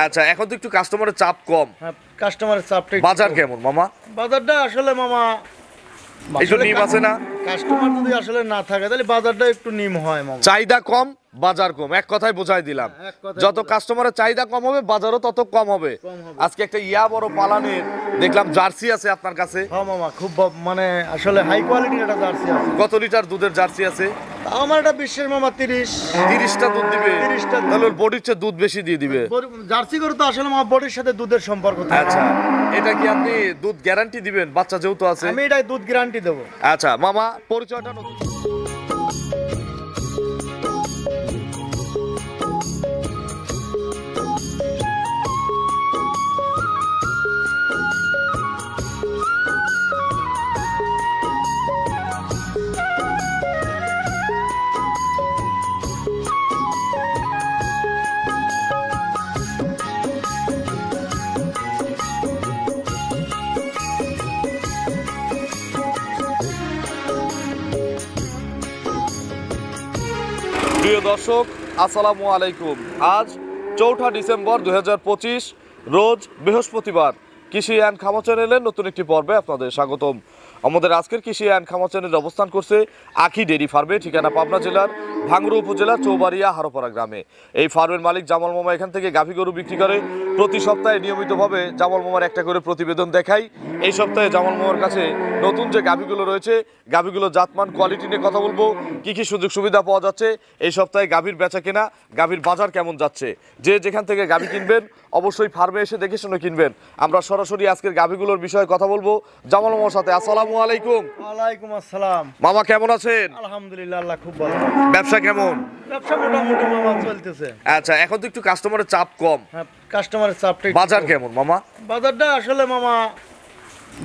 আচ্ছা, এখন তো একটু কাস্টমারের চাপ কম। হ্যাঁ, কাস্টমারের চাপটা বাজার কেমন মামা? বাজারটা আসলে মামা একটু নিম আছে না? কাস্টমার যদি আসলে না থাকে তাহলে বাজারটা একটু নিম হয় মামা। চাহিদা কম, বাজার কম, এক কথায় বোঝাই দিলাম। এক কথায় যত কাস্টমারের চাহিদা কম হবে, বাজারও তত কম হবে। আজকে একটা বড় পালানের দেখলাম জার্সি আছে আপনার কাছে। হ্যাঁ মামা, খুব মানে আসলে হাই কোয়ালিটির একটা জার্সি আছে। কত লিটার দুধের জার্সি আছে? আমার একটা বিশ্বের মামা 30টা দুধ দিবে। 30টা তাহলে ওর বডির চেয়ে দুধ বেশি দিয়ে দিবে। জার্সি গরু তো আসলে মামা বডির সাথে দুধের সম্পর্ক থাকে। আচ্ছা, এটা কি আপনি দুধ গ্যারান্টি দিবেন বাচ্চা যেহেতু আছে? আমি এটাই দুধ গ্যারান্টি দেবো। আচ্ছা মামা, পরিচয়টা নতুন। প্রিয় দর্শক, আসসালামু আলাইকুম। আজ 4 ডিসেম্বর 2025, রোজ বৃহস্পতিবার। কৃষি অ্যান্ড খামার চ্যানেলের নতুন একটি পর্বে আপনাদের স্বাগতম। আমাদের আজকের কৃষি অ্যান্ড খামার চ্যানেল অবস্থান করছে আখি ডেরি ফার্মে, ঠিকানা পাবনা জেলার ভাঙ্গুড়া উপজেলার চৌবাড়িয়া হারোপাড়া গ্রামে। এই ফার্মের মালিক জামাল মামা এখান থেকে গাভী গরু বিক্রি করে। প্রতি সপ্তাহে নিয়মিতভাবে জামাল মামার একটা করে প্রতিবেদন দেখাই। এই সপ্তাহে জামাল মামার কাছে নতুন যে গাভীগুলো রয়েছে, গাভীগুলো জাতমান কোয়ালিটি নিয়ে কথা বলবো। কি কি সুযোগ সুবিধা পাওয়া যাচ্ছে এই সপ্তাহে, গাভীর বেচা কেনা, গাভীর বাজার কেমন যাচ্ছে। যে যেখান থেকে গাভী কিনবেন অবশ্যই ফার্মে এসে দেখে শুনে কিনবেন। আমরা সরাসরি আজকের গাভীগুলোর বিষয়ে কথা বলবো জামাল মামার সাথে। আসসালামু আলাইকুম। ওয়ালাইকুম আসসালাম। মামা কেমন আছেন? আলহামদুলিল্লাহ, আল্লাহ খুব ভালো। ব্যবসা কেমন? ব্যবসা মোটামুটি মামা চলতেছে। আচ্ছা, এখন তো একটু কাস্টমারের চাপ কম। হ্যাঁ, কাস্টমারের চাপটা বাজার কেমন মামা? বাজারটা আসলে মামা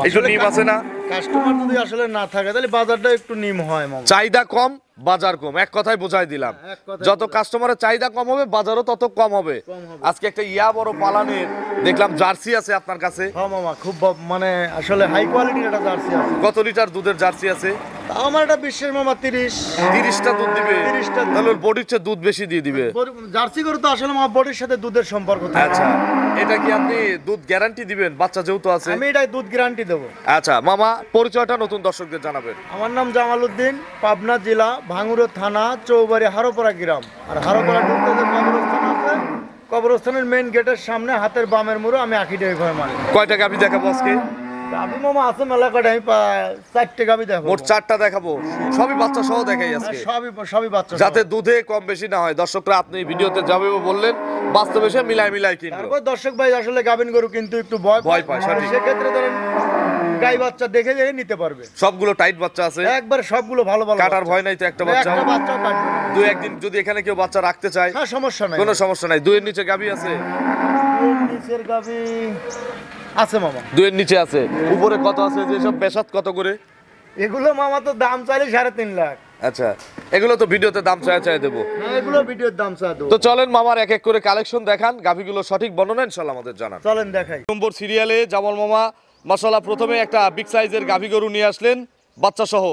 একটু নিম আছে না? কাস্টমার যদি আসলে না থাকে তাহলে বাজারটা একটু নিম হয় মামা। চাহিদা কম, বাজার কম, এক কথায় বোঝাই দিলাম। যত কাস্টমারের চাহিদা কম হবে, বাজারও তত কম হবে। আজকে একটা বড় পালানের দেখলাম জার্সি আছে আপনার কাছে। হ্যাঁ মামা, খুব মানে আসলে হাই কোয়ালিটির একটা জার্সি আছে। কত লিটার দুধের জার্সি আছে? আমার একটা বিশ্বের মামা 30টা দুধ দিবে। 30টা তাহলে ওর বডির চেয়ে দুধ বেশি দিয়ে দিবে। জার্সি গরু তো আসলে মামা বডির সাথে দুধের সম্পর্ক থাকে। আচ্ছা, এটা কি আপনি দুধ গ্যারান্টি দিবেন বাচ্চা যেহেতু আছে? আমি এটাই দুধ গ্যারান্টি দেবো। আচ্ছা মামা, পরিচয়টা নতুন দর্শকদের জানাবেন। আমার নাম জামাল উদ্দিন, পাবনা জেলা ভাঙ্গুড়া থানা চৌবাড়ি হারোপাড়া গ্রাম। আর হারোপাড়া ঢুকতে যে কবরস্থান আছে, কবরস্থানের মেইন গেটের সামনে হাতের বামের মোড়ে আমি আখি ডেয়ারি ফার্ম মালিক। কয়টা গাভী দেখাবো আজকে? গাভী মামা আছে মেলা কটা, আমি 4টে গাভী দেখাবো। মোট 4টা দেখাবো, সবই বাচ্চা সহ দেখাই আজকে। সবই বাচ্চা, যাতে দুধে কম বেশি না হয়। দর্শকরা আপনি ভিডিওতে যাবে বললেন, বাস্তবে সে মিলাই কিনবে। তারপর দর্শক ভাই আসলে গাভীন গরু কিন্তু একটু ভয় পায়, সঠিক। সেক্ষেত্রে ধরেন গাই বাচ্চা দেখে নিতে পারবে। সবগুলো টাইট বাচ্চা আছে, একবার সবগুলো ভালো কাটার ভয় নাই তো? একটা বাচ্চা, একটা বাচ্চাও কাটবে না। দুই একদিন যদি এখানে কেউ বাচ্চা রাখতে চায়, হ্যাঁ, সমস্যা নাই, কোনো সমস্যা নাই। দুইয়ের নিচে গাভী আছে? নিচের গাভী আছে মামা। দুইয়ের নিচে আছে। উপরে কত আছে? যে সব পেশাদ কত করে? এগুলো মামা তো দাম চাইলে 3.5 লাখ। আচ্ছা, এগুলো তো ভিডিওতে দাম চাই দেবো। হ্যাঁ, এগুলো ভিডিওর দাম চা দেবো। তো চলেন মামার এক এক করে কালেকশন দেখান, গাভীগুলো সঠিক বর্ণনা ইনশাআল্লাহ আমাদের জানান। চলেন দেখাই। নম্বর সিরিয়ালে জামাল মামা মাশাআল্লাহ প্রথমে একটা বিগ সাইজের গাভী গরু নিয়ে আসলেন বাচ্চা সহ।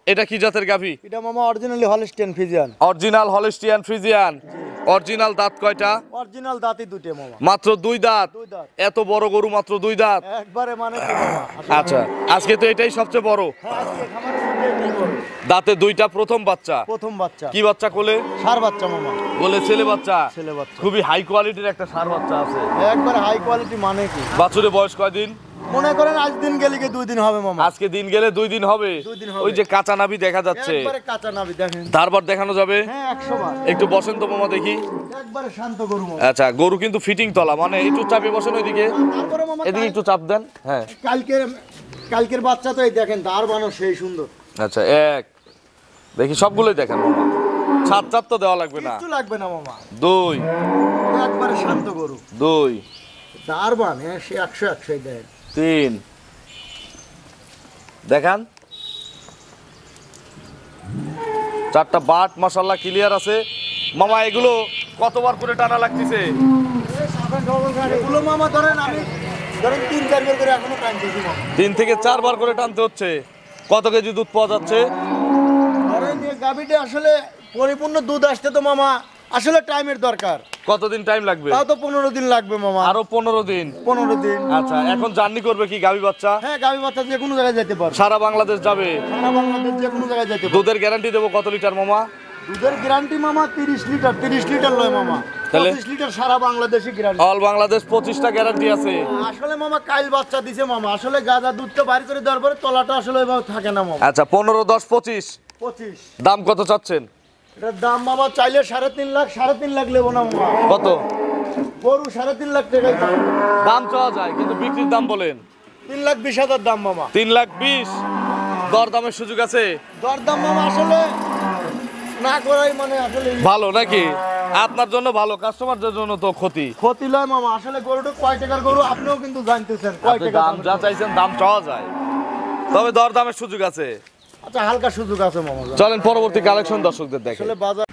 এটা কি জাতের গাভী? এটা মামা originally Holstein Friesian. Original Holstein Friesian. Original দাঁত কয়টা? অরিজিনাল দাঁতই দুটো মামা। মাত্র 2 দাঁত? 2 দাঁত। এত বড় গরু মাত্র 2 দাঁত? একবারে মানে কি মামা। আচ্ছা, আজকে তো এটাই সবচেয়ে বড়। হ্যাঁ, আজকে খামারের মধ্যে এটাই বড়। দাঁতে 2টা, প্রথম বাচ্চা। প্রথম বাচ্চা। কি বাচ্চা কোলে? ষাঁড় বাচ্চা মামা। বলে ছেলে বাচ্চা? ছেলে বাচ্চা। খুবই হাই কোয়ালিটির একটা ষাঁড় বাচ্চা আছে। একবারে হাই কোয়ালিটি মানে কি। বাছুরের বয়স কয়দিন? মনে করেন আজ দিন গেলে কি 2 দিন হবে মামা। আজকে দিন গেলে 2 দিন হবে। 2 দিন হবে। ওই যে কাঁচা নাভি দেখা যাচ্ছে, একবারে কাঁচা নাভি দেখেন। তারপর দেখানো যাবে। হ্যাঁ, 100 বার। একটু বসেন তো মামা দেখি। একবারে শান্ত গরু মামা। আচ্ছা, গরু কিন্তু ফিটিং তলা, মানে একটু চাপে বসেন ওইদিকে, তারপরে মামা এদিকে একটু চাপ দেন। হ্যাঁ, কালকের বাচ্চা তো এই দেখেন, দাঁড় বানো সেই সুন্দর। আচ্ছা, এক দেখি সবগুলোই দেখেন মামা। ছাপ তো দেওয়া লাগবে না, কিছু লাগবে না মামা। 2 একবারে শান্ত গরু। 2 দাঁড় বান, হ্যাঁ, সে 100 দেয়। 3 দেখান। 4টা বাট মাশাআল্লাহ ক্লিয়ার আছে মামা। এগুলো কতবার করে টানা লাগতেছে? এগুলো মামা ধরেন আমি 3-4 বার করে এখনো টানতেছি মামা। 3 থেকে 4 বার করে টানতে হচ্ছে। কত কেজি দুধ পাওয়া যাচ্ছে? ধরেন যে গাভীটা আসলে পরিপূর্ণ দুধ আসতে তো মামা আসলে টাইমের দরকার। কতদিন টাইম লাগবে? তাও তো 15 দিন লাগবে মামা। আরো 15 দিন। 15 দিন। আচ্ছা, এখন জার্নি করবে কি গাভী বাচ্চা? হ্যাঁ, গাভী বাচ্চা যে কোনো জায়গায় যেতে পারবে। সারা বাংলাদেশ যাবে? সারা বাংলাদেশ যে কোনো জায়গায় যেতে পারবে। দুধের গ্যারান্টি দেবো কত লিটার মামা? দুধের গ্যারান্টি মামা 30 লিটার। 30 লিটার লয় মামা। তাহলে 25 লিটার সারা বাংলাদেশে গ্যারান্টি। অল বাংলাদেশ 25টা গ্যারান্টি আছে। আসলে মামা কাইল বাচ্চা দিছে মামা। আসলে গাজা দুধটা বাইরে করে দেওয়ার পরে তলাটা আসলে এভাবে থাকে না মামা। আচ্ছা, 15, 10, 25। 25। দাম কত চাচ্ছেন? এটার দাম মামা চাইলে 3.5 লাখ। 3.5 লাখ লেবো না মামা। কত? গরু 3.5 লাখ টাকায় দাম। দাম চাওয়া যায়, কিন্তু বিক্রির দাম বলেন। 3,20,000 দাম মামা। 3,20,000। দর দামের সুযোগ আছে? দরদাম মামা আসলে না করাই মানে আসলে ভালো নাকি? আপনার জন্য ভালো, কাস্টমারদের জন্য তো ক্ষতি। ক্ষতি লয় মামা। আসলে গরুটা কয় টাকার গরু আপনিও কিন্তু জানতেছেন কয় আপনি টাকা দাম যা চাইছেন দাম চাওয়া যায়, তবে দর দামের সুযোগ আছে। আচ্ছা, হালকা সুযোগ আছে মামা। চলেন পরবর্তী কালেকশন দর্শকদের দেখেন। আসলে বাজার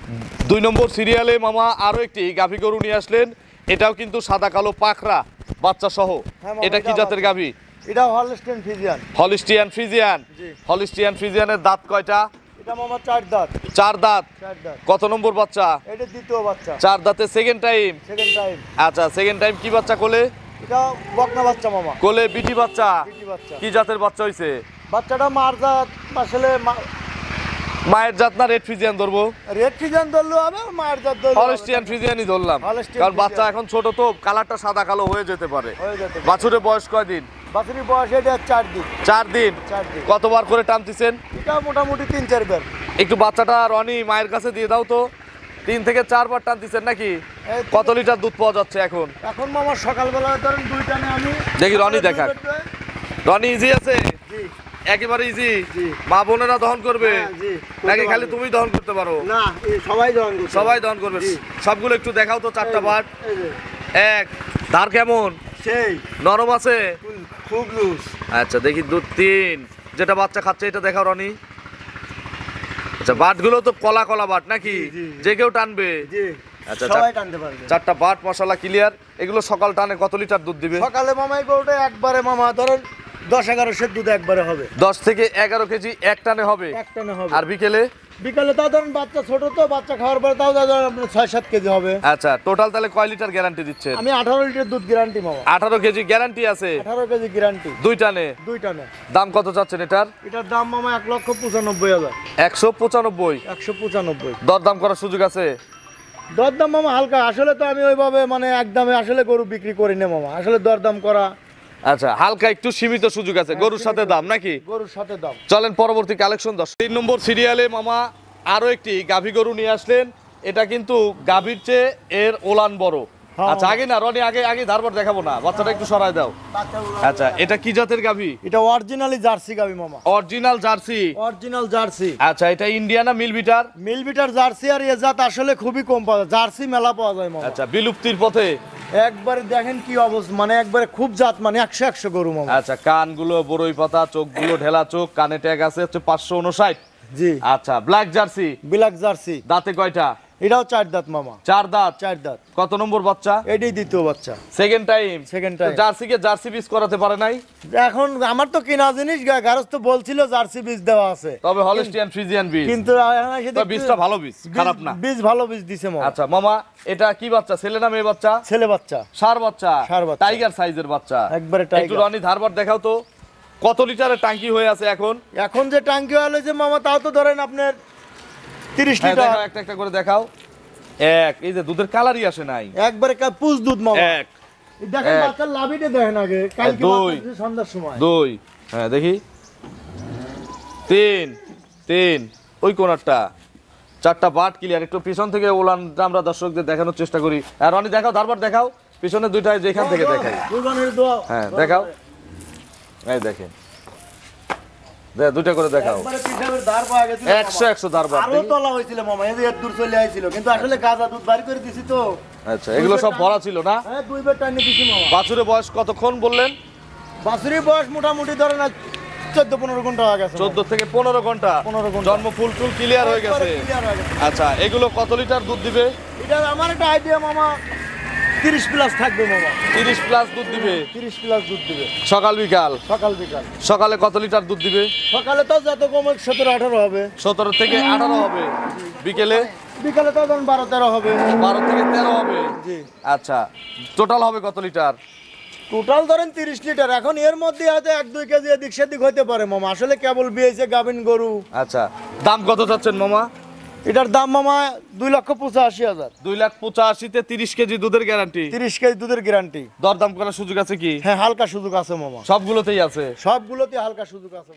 2 নম্বর সিরিয়ালে মামা আরো একটি গাভী গরু নিয়ে আসলেন। এটাও কিন্তু সাদা কালো পাকড়া বাচ্চা সহ। হ্যাঁ মামা, এটা কি এটা জাতের গাভী? এটা হলস্টেইন ফ্রিজিয়ান। Holstein Friesian. জি। হলিস্টিয়ান ফ্রিজিয়ানের দাঁত কয়টা? এটা মামা 4 দাঁত। 4 দাঁত। 4 দাঁত। কত নম্বর বাচ্চা? এটা দ্বিতীয় বাচ্চা। 4 দাঁতে সেকেন্ড টাইম। Second time. আচ্ছা, সেকেন্ড টাইম কি বাচ্চা কোলে? এটা বকনা বাচ্চা মামা। কোলে বিটি বাচ্চা। বিটি বাচ্চা। কি জাতের বাচ্চা হইছে? বাচ্চাটা মার জাত। আসলে মায়ের জাত না রেড ফ্রিজিয়ান ধরবো? রেড ফ্রিজিয়ান ধরলেও হবে, মার জাত ধরলেও হবে। হলিস্টিয়ান ফ্রিজিয়ানই ধরলাম, হলিস্টিয়ান কারণ বাচ্চা ফ্রিজিয়ান। এখন ছোট তো কালারটা সাদা কালো হয়ে যেতে পারে। হয়ে যেতে পারে। বাছুরের বয়স কয়দিন? বাছুরির বয়স এটা 4 দিন। 4 দিন। 4 দিন। কতবার করে টানতেছেন? এটা মোটামুটি 3-4 বার। একটু বাচ্চাটা রনি মায়ের কাছে দিয়ে দাও তো। 3 থেকে 4 বার টানতেছেন নাকি? এই কত লিটার দুধ পাওয়া যাচ্ছে এখন? এখন মামা সকালবেলা ধরেন 2 টানে আমি দেখি রনি দেখাক। রনি ইজি আছে? জি। একেবারে ইজি? জি। মা বোনেরা দহন করবে হ্যাঁ, জি। নাকি খালি তুমি দহন করতে পারো? না, এই সবাই দহন করছে। সবাই দহন করবে। জি। সবগুলো একটু দেখাও তো, 4টা বাট। এই যে, এক ধার কেমন? সেই নরম আছে? খুব লুজ। আচ্ছা, দেখি দুধ 3। যেটা বাচ্চা খাচ্ছে এটা দেখাও রনি। আচ্ছা, বাটগুলো তো কলা কলা বাট নাকি? জি, জি। যে কেউ টানবে? জি। আচ্ছা, সবাই টানতে পারবে। 4টা বাট মশলা ক্লিয়ার। এগুলো সকাল টানে কত লিটার দুধ দিবে? সকালে মামা এই গরুটা একবারে মামা ধরেন 10-11 সের দুধ একবারে হবে। 10 থেকে 11 কেজি এক টানে হবে। এক টানে হবে। আর বিকেলে? বিকালে তাও ধরেন বাচ্চা ছোট তো, বাচ্চা খাওয়ার পরে তাও ধরেন আপনার 6-7 কেজি হবে। আচ্ছা, টোটাল তাহলে কয় লিটার গ্যারান্টি দিচ্ছেন? আমি 18 লিটার দুধ গ্যারান্টি মামা। 18 কেজি গ্যারান্টি আছে 18 কেজি গ্যারান্টি। 2 টানে। 2 টানে। দাম কত চাচ্ছেন এটার? এটার দাম মামা 1,95,000। 195। 195। দরদাম করার সুযোগ আছে? দরদাম মামা হালকা। আসলে তো আমি ওইভাবে মানে একদমে আসলে গরু বিক্রি করি না মামা। আসলে দরদাম করা। আচ্ছা, হালকা একটু সীমিত সুযোগ আছে, গরুর সাথে দাম নাকি? গরুর সাথে দাম। চলেন পরবর্তী কালেকশন 3 নম্বর সিরিয়ালে মামা আরো একটি গাভী গরু নিয়ে আসলেন। এটা কিন্তু গাভীর চেয়ে এর ওলান বড়। হ্যাঁ। আচ্ছা, আগে না রনি, আগে ধারবার দেখাবো না, বাচ্চাটা একটু সরায় দাও। আচ্ছা, এটা কি জাতের গাভী? এটা অরিজিনালি জার্সি গাবি মামা। Original jersey? Original jersey. আচ্ছা, এটা ইন্ডিয়ানা মিলবিটার? মিলবিটার জার্সি। আর এ জাত আসলে খুবই কম পাওয়া যায়। জার্সি মেলা পাওয়া যায় মামা। আচ্ছা, বিলুপ্তির পথে? একবারে দেখেন কি অবস্থা, মানে একবারে খুব জাত, মানে 100 গরু মামা। আচ্ছা, কানগুলো বড়ই পাতা, চোখগুলো ঢেলা চোখ, কানে ট্যাগ আছে হচ্ছে 559। জি। আচ্ছা, ব্ল্যাক জার্সি? Black jersey. দাঁতে কয়টা? এটাও 4 দাঁত মামা। 4 দাঁত। 4 দাঁত। কত নম্বর বাচ্চা? এটাই দ্বিতীয় বাচ্চা। Second time? Second time. জার্সিকে জার্সি পিস করাতে পারে নাই? এখন আমার তো কিনা জিনিস, গারস্থ তো বলছিল জার্সি বীজ দেওয়া আছে, তবে হলিস্টিয়ান ফ্রিজিয়ান বীজ, কিন্তু তবে বীজটা ভালো বীজ, খারাপ না। বীজ ভালো বীজ দিছে মামা। আচ্ছা মামা, এটা কি বাচ্চা, ছেলে না মেয়ে বাচ্চা? ছেলে বাচ্চা। ষাঁড় বাচ্চা? ষাঁড় বাচ্চা। টাইগার সাইজের বাচ্চা একবারে একটু টাইগার। রনি ধারবার দেখাও তো, কত লিটারের টাঙ্কি হয়ে আছে এখন? এখন যে টাঙ্কি হলো যে মামা, তাও তো ধরেন আপনার 30 হ্যাঁ, লিটার। দেখাও, একটা একটা করে দেখাও। এক, এই যে দুধের কালারই আসে নাই। একবারে পুষ দুধ মামা। এক, এই দেখেন এক। বাচ্চার লাভিটা দেখেন আগে, কালকে দুই। বাচ্চা দিছে সন্ধ্যার সময়। 2, হ্যাঁ দেখি, 3, 3, ওই কোনারটা। 4টা বাট ক্লিয়ার। একটু পিছন থেকে ওলানটা আমরা দর্শকদের দেখানোর চেষ্টা করি। আর রনি দেখাও, ধারবার দেখাও, পিছনে দুইটা যেখান থেকে দেখাই। কুরবানির দোয়া। হ্যাঁ দেখাও, এই দেখেন, দুইটা করে দেখাও। একবারে পিঠাবের ধার পাওয়া গেছিল মামা। 100 ধারবার। আরো তলা হয়েছিল মামা, এই যে এত দূর চলে আইছিল, কিন্তু আসলে গাজা দুধ বাড়ি করে দিছি তো। আচ্ছা, এগুলো সব ভরা ছিল না? হ্যাঁ, 2 বার টাইনে দিছি মামা। বাছুরের বয়স কতক্ষণ বললেন? বাছুরির বয়স মোটামুটি ধরেন 14-15 ঘন্টা হয়ে গেছে। 14 থেকে 15 ঘন্টা। 15 ঘন্টা। জন্ম ফুল টুল ক্লিয়ার হয়ে গেছে। ক্লিয়ার হয়ে গেছে। আচ্ছা, এগুলো কত লিটার দুধ দিবে? এটা আমার একটা আইডিয়া মামা, 30 প্লাস থাকবে মামা। 30 প্লাস দুধ দিবে। 30 প্লাস দুধ দিবে সকাল বিকাল? সকাল বিকাল। সকালে কত লিটার দুধ দিবে? সকালে তো যত কমে 17-18 হবে। 17 থেকে 18 হবে। বিকেলে? বিকালে তো ধরুন 12-13 হবে। 12 থেকে 13 হবে। জি। আচ্ছা, টোটাল হবে কত লিটার? টোটাল ধরেন 30 লিটার। এখন এর মধ্যে হয়তো 1-2 কেজি এদিক সেদিক হইতে পারে মামা, আসলে কেবল বিয়েছে গাভিন গরু। আচ্ছা, দাম কত চাচ্ছেন মামা? এটার দাম মামা 2,85,000। 2,85,000-তে 30 কেজি দুধের গ্যারান্টি। 30 কেজি দুধের গ্যারান্টি। দরদাম করার সুযোগ আছে কি? হ্যাঁ, হালকা সুযোগ আছে মামা। সবগুলোতেই আছে। সবগুলোতে হালকা সুযোগ আছে।